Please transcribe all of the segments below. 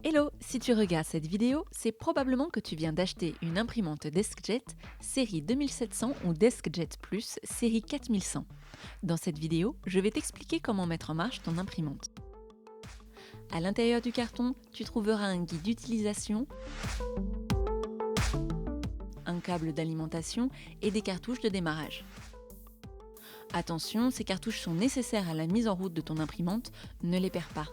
Hello, si tu regardes cette vidéo, c'est probablement que tu viens d'acheter une imprimante DeskJet série 2700 ou DeskJet Plus série 4100. Dans cette vidéo, je vais t'expliquer comment mettre en marche ton imprimante. À l'intérieur du carton, tu trouveras un guide d'utilisation, un câble d'alimentation et des cartouches de démarrage. Attention, ces cartouches sont nécessaires à la mise en route de ton imprimante, ne les perds pas.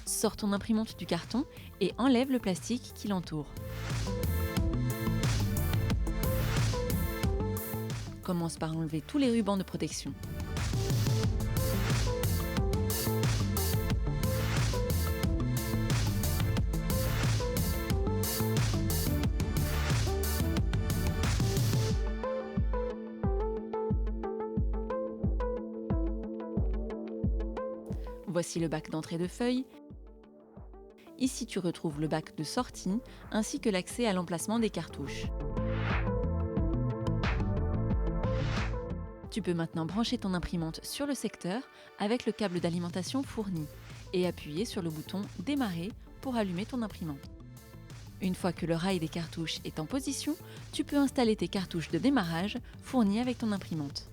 Sors ton imprimante du carton et enlève le plastique qui l'entoure. Commence par enlever tous les rubans de protection. Voici le bac d'entrée de feuilles. Ici, tu retrouves le bac de sortie ainsi que l'accès à l'emplacement des cartouches. Tu peux maintenant brancher ton imprimante sur le secteur avec le câble d'alimentation fourni et appuyer sur le bouton Démarrer pour allumer ton imprimante. Une fois que le rail des cartouches est en position, tu peux installer tes cartouches de démarrage fournies avec ton imprimante.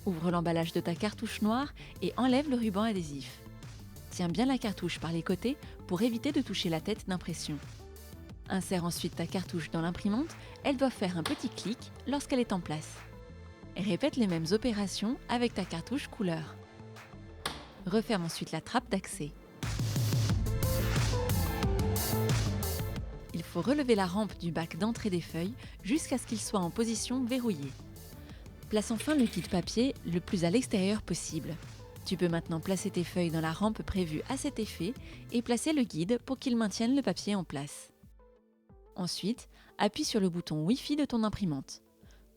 Ouvre l'emballage de ta cartouche noire et enlève le ruban adhésif. Tiens bien la cartouche par les côtés pour éviter de toucher la tête d'impression. Insère ensuite ta cartouche dans l'imprimante, elle doit faire un petit clic lorsqu'elle est en place. Répète les mêmes opérations avec ta cartouche couleur. Referme ensuite la trappe d'accès. Il faut relever la rampe du bac d'entrée des feuilles jusqu'à ce qu'il soit en position verrouillée. Place enfin le guide papier le plus à l'extérieur possible. Tu peux maintenant placer tes feuilles dans la rampe prévue à cet effet et placer le guide pour qu'il maintienne le papier en place. Ensuite, appuie sur le bouton Wi-Fi de ton imprimante.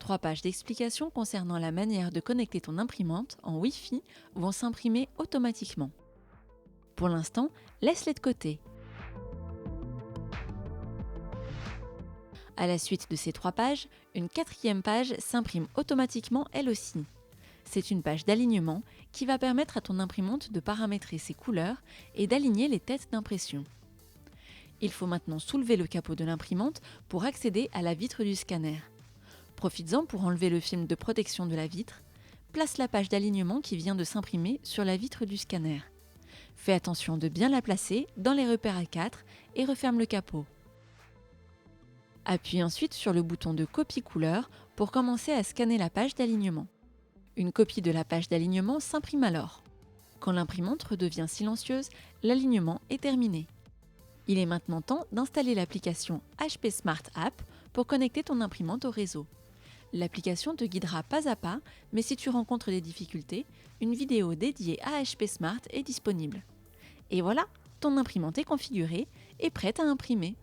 3 pages d'explications concernant la manière de connecter ton imprimante en Wi-Fi vont s'imprimer automatiquement. Pour l'instant, laisse-les de côté. À la suite de ces 3 pages, une 4e page s'imprime automatiquement elle aussi. C'est une page d'alignement qui va permettre à ton imprimante de paramétrer ses couleurs et d'aligner les têtes d'impression. Il faut maintenant soulever le capot de l'imprimante pour accéder à la vitre du scanner. Profites-en pour enlever le film de protection de la vitre. Place la page d'alignement qui vient de s'imprimer sur la vitre du scanner. Fais attention de bien la placer dans les repères A4 et referme le capot. Appuie ensuite sur le bouton de copie couleur pour commencer à scanner la page d'alignement. Une copie de la page d'alignement s'imprime alors. Quand l'imprimante redevient silencieuse, l'alignement est terminé. Il est maintenant temps d'installer l'application HP Smart App pour connecter ton imprimante au réseau. L'application te guidera pas à pas, mais si tu rencontres des difficultés, une vidéo dédiée à HP Smart est disponible. Et voilà, ton imprimante est configurée et prête à imprimer.